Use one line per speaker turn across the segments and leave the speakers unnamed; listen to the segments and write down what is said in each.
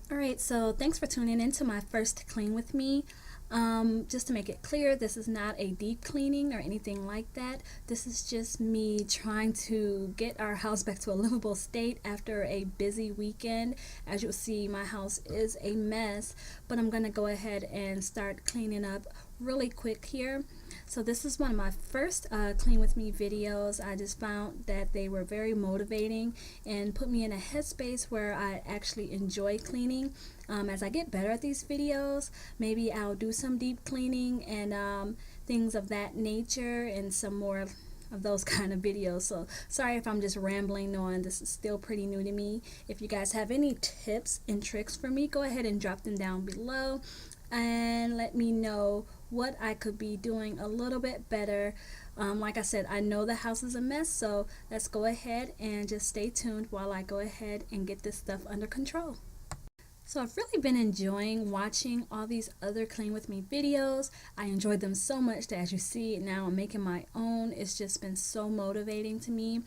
Alright, so thanks for tuning in to my first clean with me. Just to make it clear, this is not a deep cleaning or anything like that. This is just me trying to get our house back to a livable state after a busy weekend. As you'll see, my house is a mess, but I'm going to go ahead and start cleaning up really quick here. So this is one of my first clean with me videos. I just found that they were very motivating and put me in a headspace where I actually enjoy cleaning. As I get better at these videos, maybe I'll do some deep cleaning and things of that nature and some more of those kind of videos. So sorry if I'm just rambling on. This is still pretty new to me. If you guys have any tips and tricks for me, go ahead and drop them down below and let me know what I could be doing a little bit better. Like I said, I know the house is a mess, so let's go ahead and just stay tuned while I go ahead and get this stuff under control. So I've really been enjoying watching all these other clean with me videos. I enjoyed them so much that as you see now I'm making my own. It's just been so motivating to me.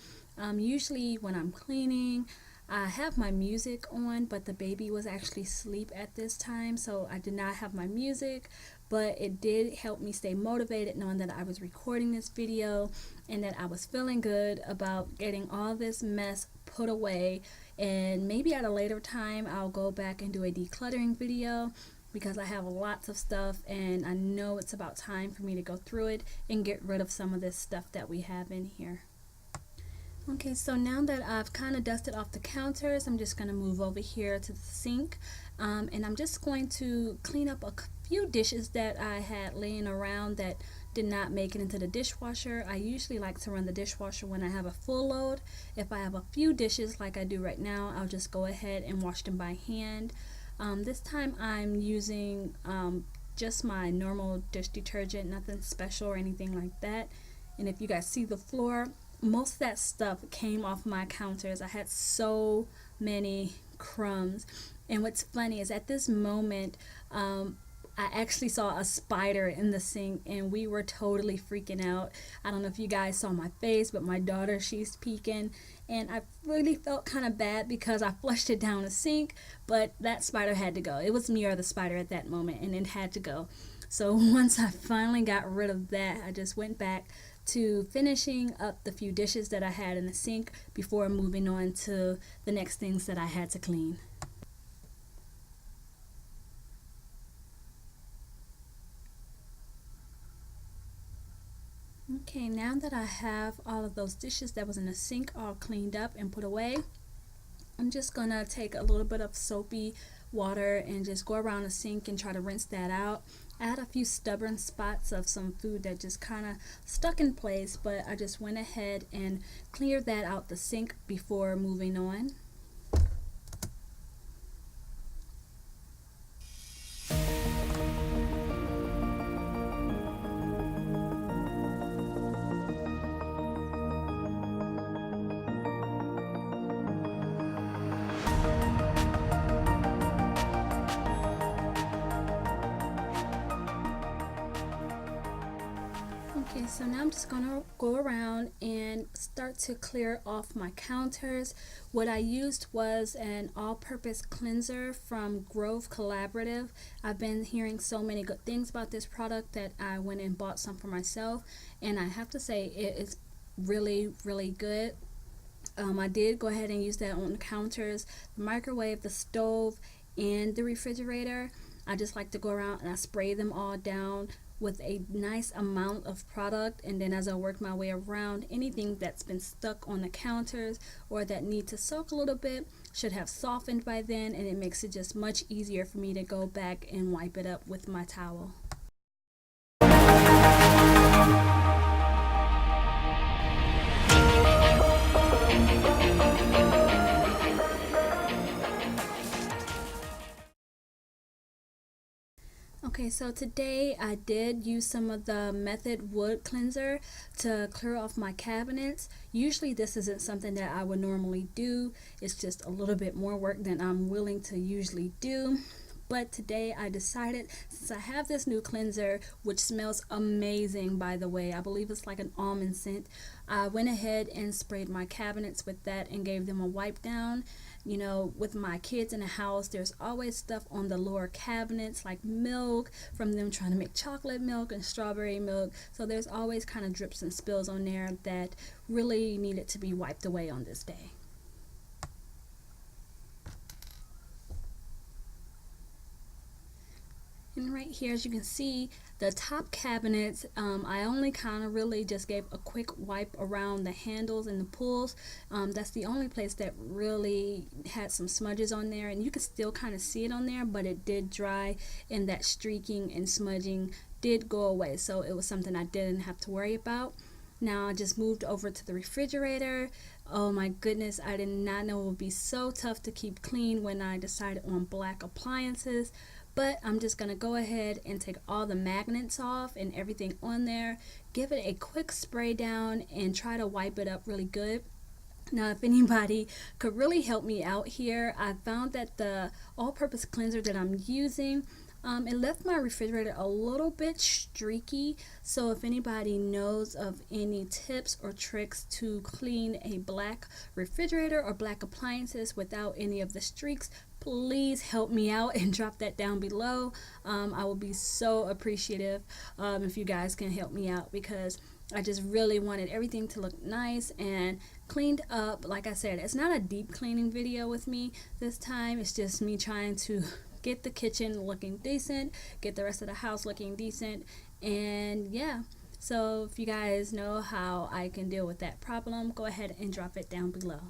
Usually when I'm cleaning, I have my music on, but the baby was actually asleep at this time, so I did not have my music, but it did help me stay motivated knowing that I was recording this video and that I was feeling good about getting all this mess put away. And maybe at a later time I'll go back and do a decluttering video because I have lots of stuff and I know it's about time for me to go through it and get rid of some of this stuff that we have in here. Okay, so now that I've kind of dusted off the counters, I'm just going to move over here to the sink, and I'm just going to clean up a few dishes that I had laying around that did not make it into the dishwasher. I usually like to run the dishwasher when I have a full load. If I have a few dishes like I do right now, I'll just go ahead and wash them by hand. This time I'm using just my normal dish detergent, nothing special or anything like that. And if you guys see the floor, most of that stuff came off my counters. I had so many crumbs. And what's funny is at this moment, I actually saw a spider in the sink and we were totally freaking out. I don't know if you guys saw my face, but my daughter, she's peeking. And I really felt kind of bad because I flushed it down the sink, but that spider had to go. It was me or the spider at that moment, and it had to go. So once I finally got rid of that, I just went back to finishing up the few dishes that I had in the sink before moving on to the next things that I had to clean. Okay, now that I have all of those dishes that was in the sink all cleaned up and put away, I'm just gonna take a little bit of soapy water and just go around the sink and try to rinse that out. I had a few stubborn spots of some food that just kind of stuck in place, but I just went ahead and cleared that out the sink before moving on. Okay, so now I'm just gonna go around and start to clear off my counters. What I used was an all-purpose cleanser from Grove Collaborative. I've been hearing so many good things about this product that I went and bought some for myself, and I have to say it is really good. I did go ahead and use that on the counters, the microwave, the stove, and the refrigerator. I just like to go around and I spray them all down with a nice amount of product, and then as I work my way around, anything that's been stuck on the counters or that need to soak a little bit should have softened by then, and it makes it just much easier for me to go back and wipe it up with my towel. Okay, so today I did use some of the Method Wood Cleanser to clear off my cabinets. Usually this isn't something that I would normally do. It's just a little bit more work than I'm willing to usually do. But today I decided, since I have this new cleanser, which smells amazing by the way, I believe it's like an almond scent, I went ahead and sprayed my cabinets with that and gave them a wipe down. You know, with my kids in the house, there's always stuff on the lower cabinets like milk from them trying to make chocolate milk and strawberry milk. So there's always kind of drips and spills on there that really needed to be wiped away on this day. And right here, as you can see, the top cabinets, I only kind of really just gave a quick wipe around the handles and the pulls. That's the only place that really had some smudges on there, and you can still kind of see it on there, but it did dry and that streaking and smudging did go away, so it was something I didn't have to worry about. Now I just moved over to the refrigerator. Oh my goodness, I did not know it would be so tough to keep clean when I decided on black appliances. But I'm just going to go ahead and take all the magnets off and everything on there, give it a quick spray down, and try to wipe it up really good. Now, if anybody could really help me out here, I found that the all-purpose cleanser that I'm using, it left my refrigerator a little bit streaky. So if anybody knows of any tips or tricks to clean a black refrigerator or black appliances without any of the streaks, please help me out and drop that down below. I will be so appreciative if you guys can help me out, because I just really wanted everything to look nice and cleaned up. Like I said, it's not a deep cleaning video with me this time. It's just me trying to get the kitchen looking decent, get the rest of the house looking decent, and yeah. So if you guys know how I can deal with that problem, go ahead and drop it down below.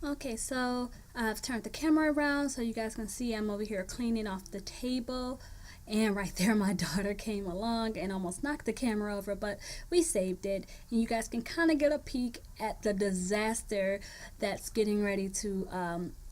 Okay, so I've turned the camera around so you guys can see I'm over here cleaning off the table, and right there my daughter came along and almost knocked the camera over, but we saved it, and you guys can kind of get a peek at the disaster that's getting ready to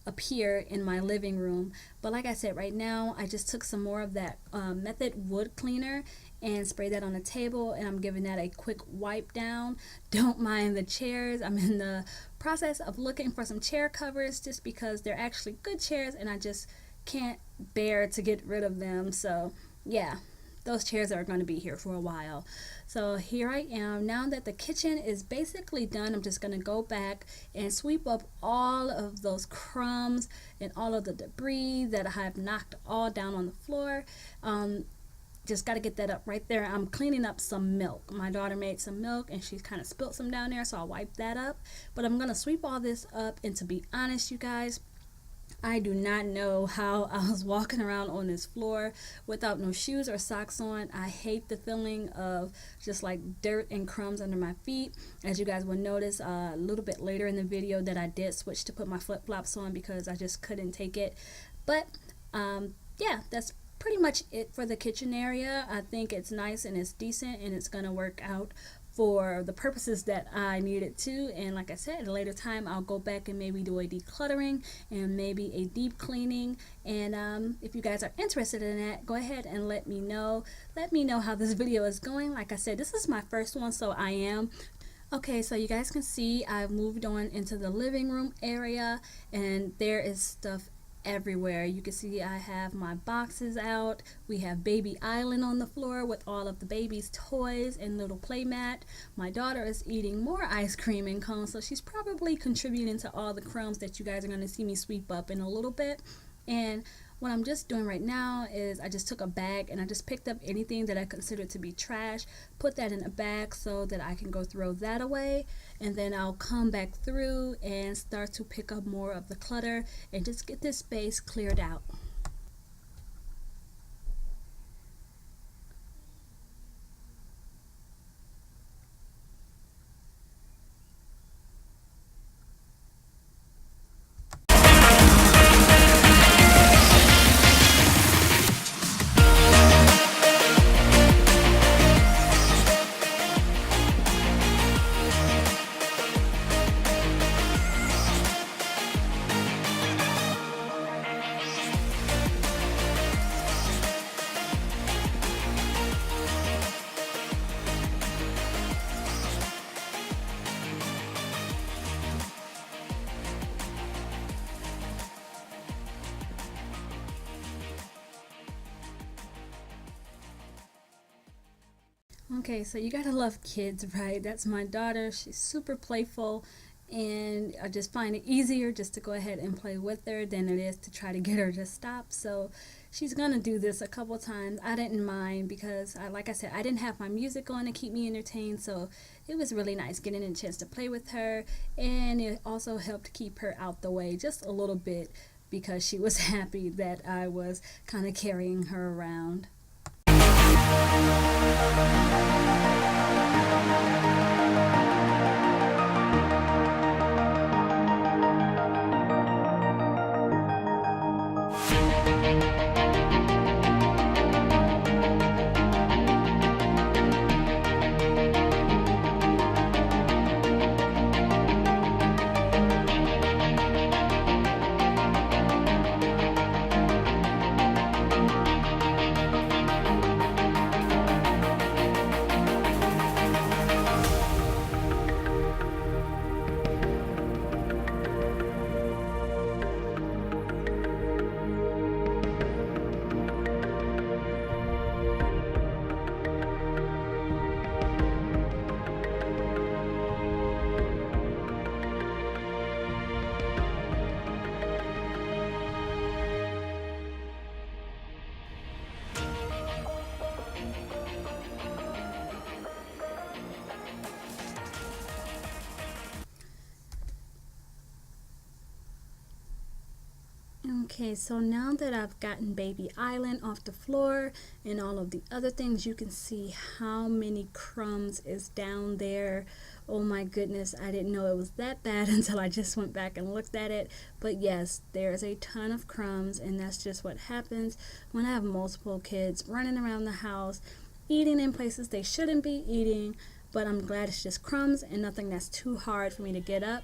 appear in my living room. But like I said, right now I just took some more of that Method wood cleaner and spray that on the table, and I'm giving that a quick wipe down. Don't mind the chairs. I'm in the process of looking for some chair covers just because they're actually good chairs and I just can't bear to get rid of them. So yeah, those chairs are going to be here for a while. So here I am. Now that the kitchen is basically done, I'm just going to go back and sweep up all of those crumbs and all of the debris that I have knocked all down on the floor. Just got to get that up right there. I'm cleaning up some milk. My daughter made some milk and she's kind of spilt some down there, so I'll wipe that up. But I'm going to sweep all this up, and to be honest, you guys, I do not know how I was walking around on this floor without no shoes or socks on. I hate the feeling of just like dirt and crumbs under my feet. As you guys will notice a little bit later in the video that I did switch to put my flip-flops on because I just couldn't take it. But yeah, that's pretty much it for the kitchen area. I think it's nice and it's decent and it's gonna work out for the purposes that I need it to. And like I said, at a later time I'll go back and maybe do a decluttering and maybe a deep cleaning. And if you guys are interested in that, go ahead and let me know how this video is going. Like I said, this is my first one, so I am okay. So you guys can see I've moved on into the living room area, and there is stuff everywhere. You can see I have my boxes out. We have baby island on the floor with all of the baby's toys and little play mat. My daughter is eating more ice cream and cones, so she's probably contributing to all the crumbs that you guys are going to see me sweep up in a little bit. And what I'm just doing right now is I just took a bag and I just picked up anything that I considered to be trash, put that in a bag so that I can go throw that away, and then I'll come back through and start to pick up more of the clutter and just get this space cleared out. Okay, so you gotta love kids, right? That's my daughter. She's super playful, and I just find it easier just to go ahead and play with her than it is to try to get her to stop. So she's gonna do this a couple times. I didn't mind because, like I said, I didn't have my music on to keep me entertained, so it was really nice getting a chance to play with her, and it also helped keep her out the way just a little bit because she was happy that I was kind of carrying her around. Okay, so now that I've gotten Baby Island off the floor and all of the other things, you can see how many crumbs is down there. Oh my goodness, I didn't know it was that bad until I just went back and looked at it. But yes, there's a ton of crumbs, and that's just what happens when I have multiple kids running around the house, eating in places they shouldn't be eating. But I'm glad it's just crumbs and nothing that's too hard for me to get up.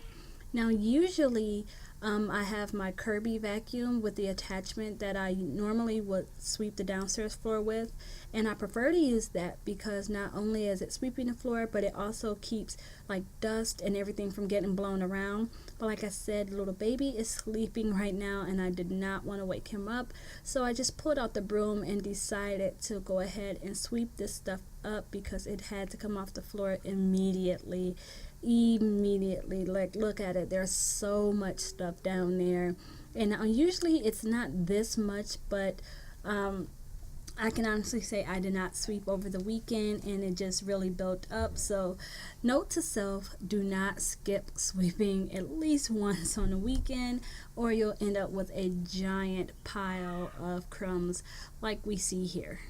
Now, usually I have my Kirby vacuum with the attachment that I normally would sweep the downstairs floor with, and I prefer to use that because not only is it sweeping the floor, but it also keeps like dust and everything from getting blown around. But like I said, little baby is sleeping right now, and I did not want to wake him up, so I just pulled out the broom and decided to go ahead and sweep this stuff up because it had to come off the floor immediately. Like, look at it, there's so much stuff down there, and usually it's not this much, but I can honestly say I did not sweep over the weekend, and it just really built up. So note to self, do not skip sweeping at least once on the weekend, or you'll end up with a giant pile of crumbs like we see here.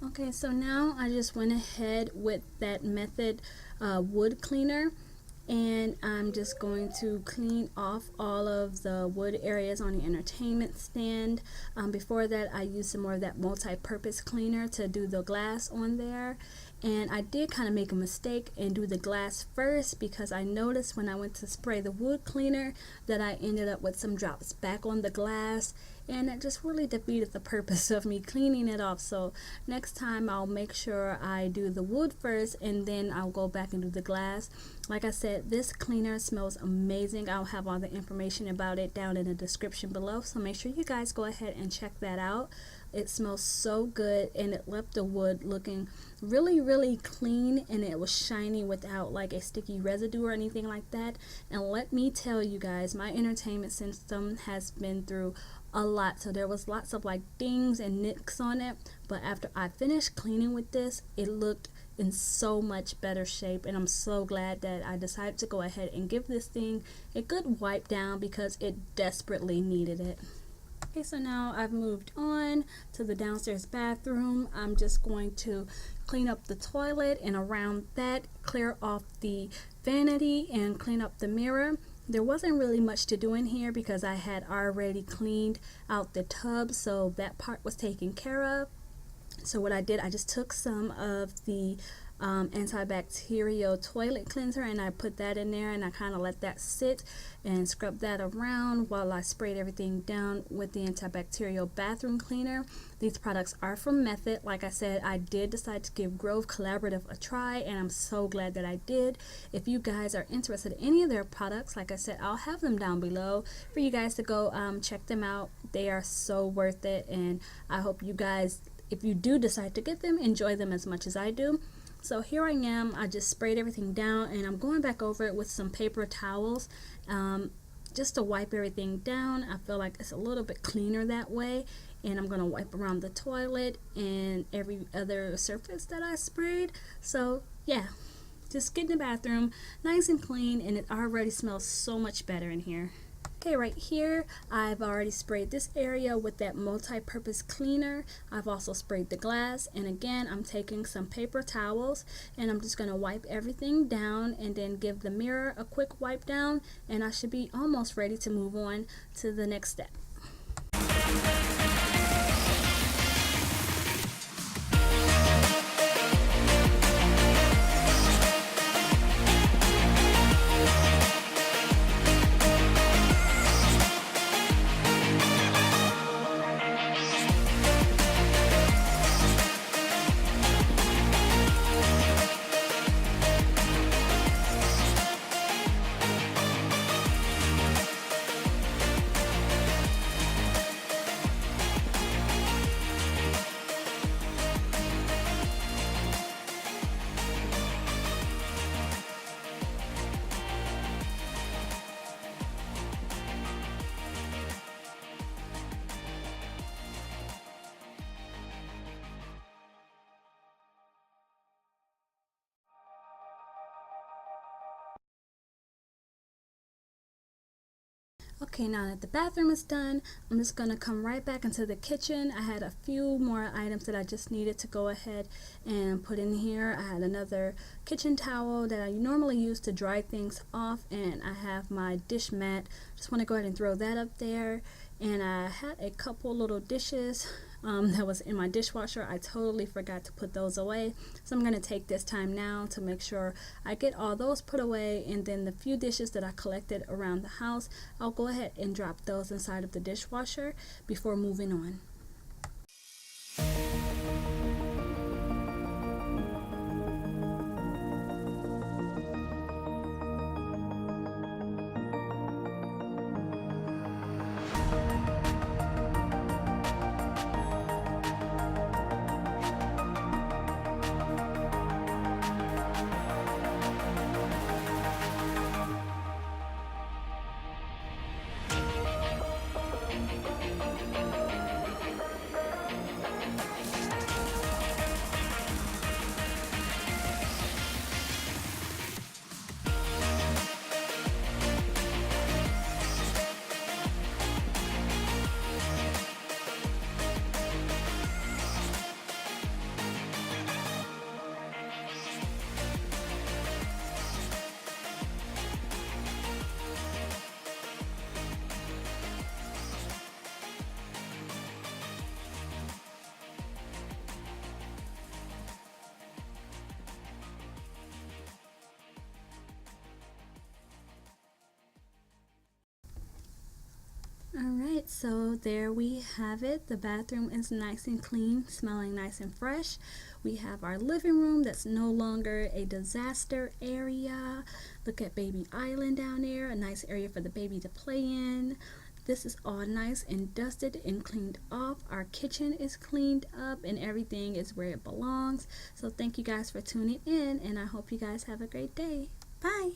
Okay, so now I just went ahead with that method wood cleaner, and I'm just going to clean off all of the wood areas on the entertainment stand. Before that, I used some more of that multi-purpose cleaner to do the glass on there, and I did kind of make a mistake and do the glass first because I noticed when I went to spray the wood cleaner that I ended up with some drops back on the glass, and it just really defeated the purpose of me cleaning it off. So next time I'll make sure I do the wood first, and then I'll go back and do the glass. Like I said, this cleaner smells amazing. I'll have all the information about it down in the description below, so make sure you guys go ahead and check that out. It smells so good, and it left the wood looking really clean, and it was shiny without like a sticky residue or anything like that. And let me tell you guys, my entertainment system has been through a lot, so there was lots of like dings and nicks on it, but after I finished cleaning with this, it looked in so much better shape, and I'm so glad that I decided to go ahead and give this thing a good wipe down because it desperately needed it. Okay, so now I've moved on to the downstairs bathroom. I'm just going to clean up the toilet, and around that, clear off the vanity and clean up the mirror. There wasn't really much to do in here because I had already cleaned out the tub, so that part was taken care of. So what I did, I just took some of the antibacterial toilet cleanser, and I put that in there, and I kind of let that sit and scrub that around while I sprayed everything down with the antibacterial bathroom cleaner. These products are from Method. Like I said, I did decide to give Grove Collaborative a try, and I'm so glad that I did. If you guys are interested in any of their products, like I said, I'll have them down below for you guys to go check them out. They are so worth it, and I hope you guys, if you do decide to get them, enjoy them as much as I do. So here I am, I just sprayed everything down and I'm going back over it with some paper towels just to wipe everything down. I feel like it's a little bit cleaner that way, and I'm going to wipe around the toilet and every other surface that I sprayed. So yeah, just get in the bathroom nice and clean, and it already smells so much better in here. Okay, right here I've already sprayed this area with that multi-purpose cleaner. I've also sprayed the glass, and again I'm taking some paper towels and I'm just going to wipe everything down and then give the mirror a quick wipe down, and I should be almost ready to move on to the next step. Okay, now that the bathroom is done, I'm just going to come right back into the kitchen. I had a few more items that I just needed to go ahead and put in here. I had another kitchen towel that I normally use to dry things off, and I have my dish mat. Just want to go ahead and throw that up there. And I had a couple little dishes that was in my dishwasher. I totally forgot to put those away, so I'm going to take this time now to make sure I get all those put away, and then the few dishes that I collected around the house, I'll go ahead and drop those inside of the dishwasher before moving on. Alright, so there we have it. The bathroom is nice and clean, smelling nice and fresh. We have our living room that's no longer a disaster area. Look at Baby Island down there, a nice area for the baby to play in. This is all nice and dusted and cleaned off. Our kitchen is cleaned up and everything is where it belongs. So thank you guys for tuning in, and I hope you guys have a great day. Bye!